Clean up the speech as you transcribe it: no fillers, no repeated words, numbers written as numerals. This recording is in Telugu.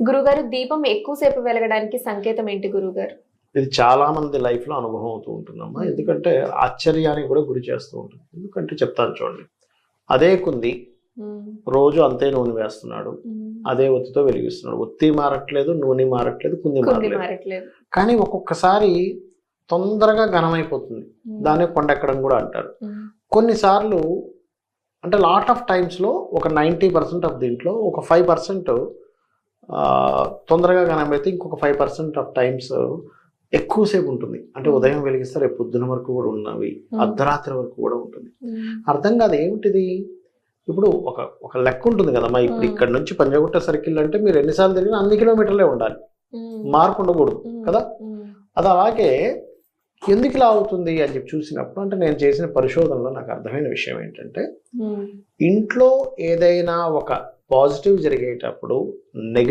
గురుగారు, దీపం ఎక్కువసేపు వెలగడానికి సంకేతం ఏంటి గురుగారు? ఇది చాలా మంది లైఫ్ లో అనుభవం అవుతూ ఉంటుందమ్మా. ఎందుకంటే ఆశ్చర్యానికి కూడా గురి చేస్తూ ఉంటుంది. ఎందుకంటే చెప్తాను చూడండి, అదే కుంది రోజు అంతే నూనె వేస్తున్నాడు, అదే ఒత్తితో వెలిగిస్తున్నాడు. ఒత్తి మారట్లేదు, నూనె మారట్లేదు, కుంది మారట్లేదు. కానీ ఒక్కొక్కసారి తొందరగా ఘనమైపోతుంది. దాన్ని కొండెక్కడం కూడా అంటారు. కొన్నిసార్లు అంటే లాట్ ఆఫ్ టైమ్స్లో ఒక 90% ఆఫ్ దీంట్లో ఒక 5% తొందరగా ఘనమైతే ఇంకొక 5% ఆఫ్ టైమ్స్ ఎక్కువసేపు ఉంటుంది. అంటే ఉదయం వెలిగిస్తే రేపు పొద్దున వరకు కూడా ఉన్నవి, అర్ధరాత్రి వరకు కూడా ఉంటుంది. అర్థం కాదు ఏమిటిది. ఇప్పుడు ఒక లెక్క ఉంటుంది కదమ్మా. ఇప్పుడు ఇక్కడ నుంచి పంజగుట్ట సర్కిల్ అంటే మీరు ఎన్నిసార్లు తిరిగినా అన్ని కిలోమీటర్లే ఉండాలి, మార్పు ఉండకూడదు కదా. అది అలాగే ఎందుకు ఇలా అవుతుంది అని చెప్పి చూసినప్పుడు, అంటే నేను చేసిన పరిశోధనలో నాకు అర్థమైన విషయం ఏంటంటే, ఇంట్లో ఏదైనా ఒక పాజిటివ్ జరిగేటప్పుడు నెగటివ్